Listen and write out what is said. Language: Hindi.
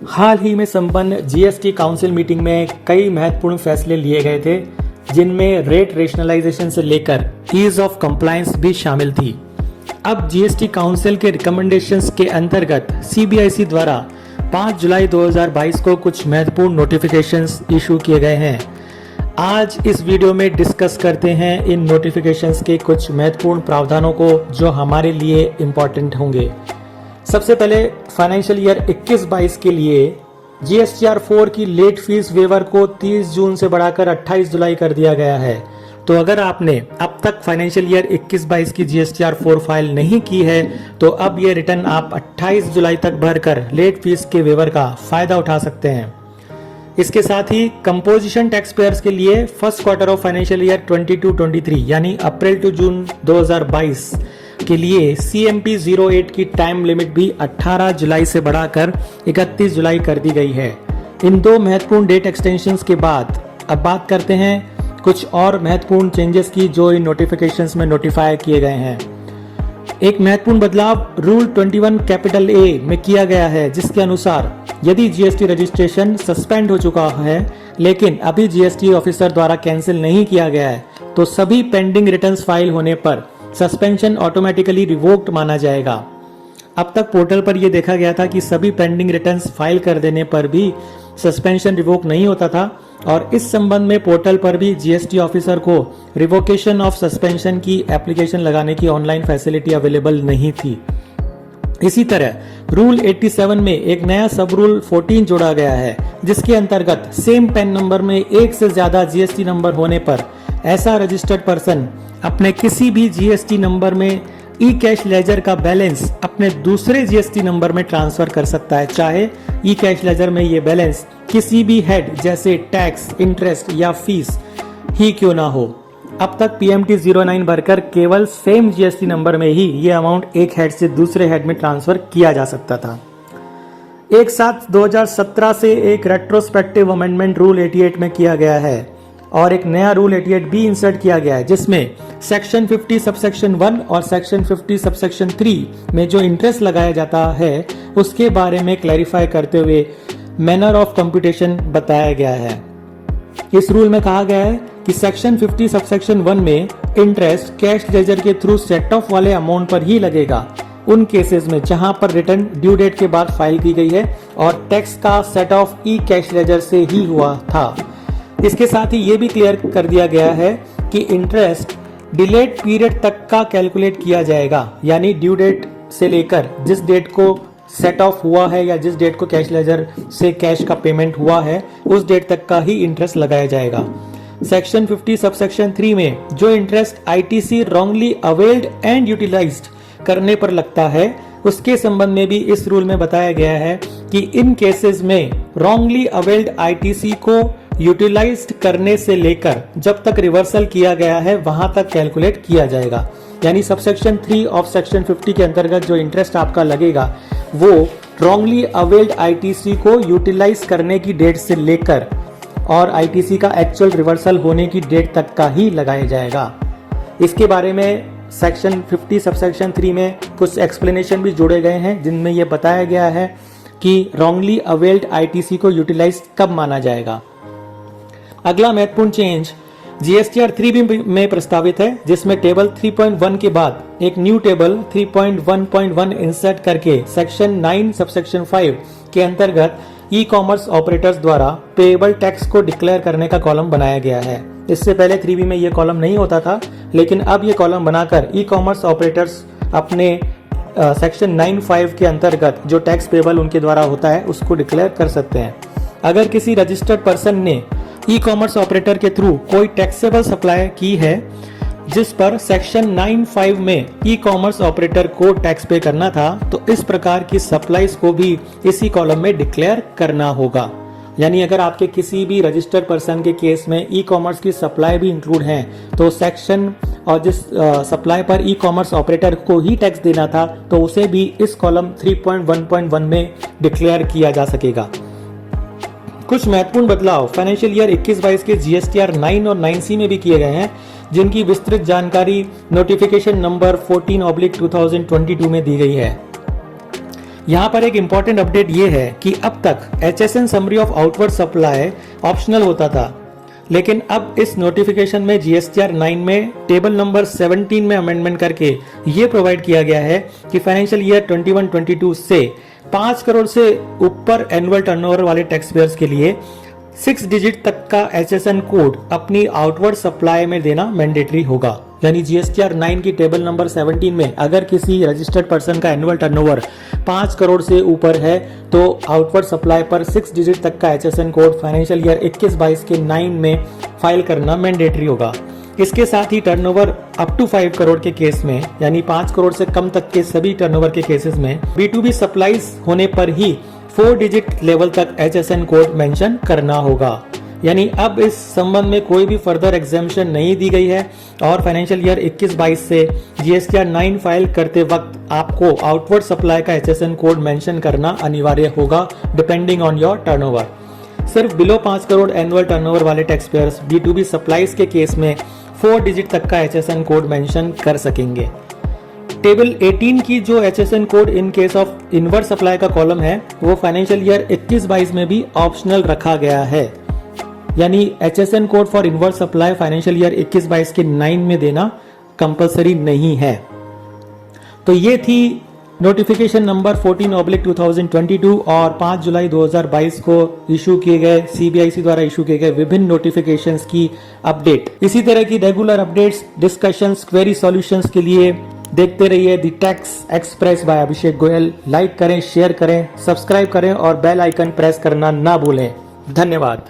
हाल ही में संपन्न जीएसटी काउंसिल मीटिंग में कई महत्वपूर्ण फैसले लिए गए थे, जिनमें रेट रेशनलाइजेशन से लेकर ईज ऑफ कंप्लायंस भी शामिल थी। अब जीएसटी काउंसिल के रिकमेंडेशंस के अंतर्गत सीबीआईसी द्वारा 5 जुलाई 2022 को कुछ महत्वपूर्ण नोटिफिकेशंस इशू किए गए हैं। आज इस वीडियो में डिस्कस करते हैं इन नोटिफिकेशंस के कुछ महत्वपूर्ण प्रावधानों को जो हमारे लिए इम्पोर्टेंट होंगे। सबसे पहले फाइनेंशियल ईयर 21-22 के लिए जीएसटीआर 4 की लेट फीस वेवर को 30 जून से बढ़ाकर 28 जुलाई कर दिया गया है। तो अगर आपने अब तक फाइनेंशियल ईयर 21-22 की जीएसटीआर 4 फाइल नहीं की है तो अब ये रिटर्न आप 28 जुलाई तक भरकर लेट फीस के वेवर का फायदा उठा सकते हैं। इसके साथ ही कंपोजिशन टैक्स पेयर्स के लिए first quarter of financial year 22-23 यानी अप्रैल टू जून 2022 के लिए CMP 08 की टाइम लिमिट भी 18 जुलाई से बढ़ाकर 31 जुलाई कर दी गई है। इन दो महत्वपूर्ण डेट एक्सटेंशंस के बाद अब बात करते हैं कुछ और महत्वपूर्ण चेंजेस की जो इन नोटिफिकेशंस में नोटिफाई किए गए हैं। एक महत्वपूर्ण बदलाव रूल 21 कैपिटल A में किया गया है, जिसके अनुसार यदि जीएसटी रजिस्ट्रेशन सस्पेंड हो चुका है लेकिन अभी जीएसटी ऑफिसर द्वारा कैंसिल नहीं किया गया है तो सभी पेंडिंग रिटर्न्स फाइल होने पर सस्पेंशन ऑटोमेटिकली रिवोक्ड माना जाएगा। अब तक पोर्टल पर यह देखा गया था कि सभी पेंडिंग रिटर्न्स फाइल कर देने पर भी सस्पेंशन रिवोक नहीं होता था और इस संबंध में पोर्टल पर भी जीएसटी ऑफिसर को रिवोकेशन ऑफ सस्पेंशन की एप्लीकेशन लगाने की ऑनलाइन फैसिलिटी अवेलेबल नहीं थी। इसी तरह रूल 87 में एक नया सब रूल 14 जोड़ा गया है, जिसके अंतर्गत सेम पैन नंबर में एक से ज्यादा जीएसटी नंबर होने पर ऐसा रजिस्टर्ड पर्सन अपने किसी भी जीएसटी नंबर में ई कैश लेजर का बैलेंस अपने दूसरे जीएसटी नंबर में ट्रांसफर कर सकता है, चाहे ई कैश लेजर में ये बैलेंस किसी भी हेड जैसे टैक्स, इंटरेस्ट या फीस ही क्यों ना हो। अब तक PMT 09 भरकर केवल सेम जीएसटी नंबर में ही ये अमाउंट एक हेड से दूसरे हेड में ट्रांसफर किया जा सकता था। एक साथ 2017 से एक रेट्रोस्पेक्टिव अमेंडमेंट रूल 88 में किया गया है और एक नया रूल 88 भी इंसर्ट किया गया है, जिसमें सेक्शन 50 सबसेक्शन 1 और सेक्शन 50 सबसेक्शन 3 में जो इंटरेस्ट लगाया जाता है उसके बारे में क्लैरिफाई करते हुए मैनर ऑफ कंप्यूटेशन बताया गया है। इस रूल में कहा गया है कि सेक्शन 50 सबसेक्शन 1 में इंटरेस्ट कैश लेजर के थ्रू सेट ऑफ वाले अमाउंट पर ही लगेगा उन केसेस में जहां पर रिटर्न ड्यू डेट के बाद फाइल की गई है और टैक्स का set of E cash ledger से ही हुआ था। इसके साथ ही ये भी क्लियर कर दिया गया है कि इंटरेस्ट डिलेड पीरियड तक का कैलकुलेट किया जाएगा, यानी ड्यू डेट से लेकर जिस डेट को सेट ऑफ हुआ है या जिस डेट को कैश लेजर से कैश का पेमेंट हुआ है उस डेट तक का ही इंटरेस्ट लगाया जाएगा। सेक्शन 50 सबसेक्शन 3 में जो interest ITC wrongly availed and utilised करने पर लगता है उसके संबंध में भी इस रूल में बताया गया है कि इन केसेस में रॉन्गली अवेल्ड आईटीसी को यूटिलाइज्ड करने से लेकर जब तक रिवर्सल किया गया है वहां तक कैलकुलेट किया जाएगा। यानी सबसेक्शन 3 ऑफ सेक्शन 50 के अंतर्गत जो इंटरेस्ट आपका लगेगा वो रॉन्गली अवेल्ड आईटीसी को यूटिलाइज करने की डेट से लेकर और आईटीसी का एक्चुअल रिवर्सल होने की डेट तक का ही लगाया जाएगा। इसके बारे में सेक्शन 50 सबसेक्शन 3 में कुछ एक्सप्लेनेशन भी जोड़े गए हैं, जिनमें यह बताया गया है कि रॉन्गली अवेल्ड आईटीसी को यूटिलाइज कब माना जाएगा। अगला महत्वपूर्ण चेंज जीएसटीआर 3 में प्रस्तावित है, जिसमें टेबल 3.1 के बाद एक न्यू टेबल 3.1.1 इंसर्ट करके सेक्शन 9 सबसेक्शन 5 के अंतर्गत ई कॉमर्स ऑपरेटर्स द्वारा पेएबल टैक्स को डिक्लेयर करने का कॉलम बनाया गया है। इससे पहले 3B में यह कॉलम नहीं होता था, लेकिन अब यह कॉलम बनाकर ई कॉमर्स ऑपरेटर्स अपने सेक्शन 9.5 के अंतर्गत जो टैक्स पेएबल उनके द्वारा होता है उसको डिक्लेयर कर सकते हैं। अगर किसी रजिस्टर्ड पर्सन ने ई कॉमर्स ऑपरेटर के थ्रू कोई टैक्सेबल सप्लाई की है जिस पर सेक्शन 9.5 में ई कॉमर्स ऑपरेटर को टैक्स पे करना था, तो इस प्रकार की सप्लाईज को भी इसी कॉलम में डिक्लेयर करना होगा। यानी अगर आपके किसी भी रजिस्टर्ड पर्सन के केस में ई कॉमर्स की सप्लाई भी इंक्लूड है तो सेक्शन और जिस सप्लाई पर ई कॉमर्स ऑपरेटर को ही टैक्स देना था तो उसे भी इस कॉलम 3.1.1 में डिक्लेयर किया जा सकेगा। कुछ महत्वपूर्ण बदलाव फाइनेंशियल ईयर 21-22 के जीएसटीआर 9 और 9C में भी किए गए हैं, जिनकी विस्तृत जानकारी नोटिफिकेशन नंबर 14/2022 में दी गई है। यहाँ पर एक इम्पॉर्टेंट अपडेट ये है कि अब तक HSN summary of outward supply optional होता था, लेकिन अब इस नोटिफिकेशन में GSTR 9 में टेबल नंबर 17 में अमेंडमेंट करके ये प्रोवाइड किया गया है कि फाइनेंशियल ईयर 21-22 से 5 करोड़ से ऊपर एनुअल टर्नओवर वाले टैक्स पेयर्स के लिए 6 डिजिट तक का HSN कोड अपनी आउटवर्ड सप्लाई में देना मैंडेटरी होगा। यानी GSTR 9 की टेबल नंबर 17 में अगर किसी रजिस्टर्ड पर्सन का एनुअल टर्नओवर 5 करोड़ से ऊपर है तो आउटवर्ड सप्लाई पर 6 डिजिट तक का HSN कोड फाइनेंशियल ईयर 21-22 के 9 में फाइल करना मैंडेटरी होगा। इसके साथ ही टर्नओवर अप टू 5 करोड़ के केस में, यानी 5 करोड़ से कम तक के सभी टर्नओवर के केसेस में B2B सप्लाईज होने पर ही 4 डिजिट लेवल तक HSN कोड मेंशन करना होगा। यानी अब इस संबंध में कोई भी फर्दर एग्जाम्पशन नहीं दी गई है और फाइनेंशियल ईयर 21-22 से GSTR 9 फाइल करते वक्त आपको आउटवर्ड सप्लाई का HSN कोड मेंशन करना अनिवार्य होगा डिपेंडिंग ऑन योर टर्नओवर। सिर्फ बिलो 5 करोड़ एनुअल टर्नओवर वाले टैक्स पेयर्स B2B सप्लाईज के केस में 4 डिजिट तक का HSN कोड मेंशन कर सकेंगे। टेबल 18 की जो HSN code in case of inverse supply का कॉलम है वो फाइनेंशियल ईयर 21-22 में भी ऑप्शनल रखा गया है। यानी HSN code for inverse supply financial year 21-22 के 9 में देना कंपलसरी नहीं है। तो ये थी नोटिफिकेशन नंबर 14/2022 और 5 जुलाई 2022 को इशू किए गए CBIC द्वारा इशू किए गए विभिन्न नोटिफिकेशंस की अपडेट। इसी तरह की regular updates, discussions, query solutions के लिए देखते रहिए the tax express bye Abhishek Goyal. Like करें, शेयर करें, सब्सक्राइब करें और बेल आइकन प्रेस करना ना भूलें। धन्यवाद।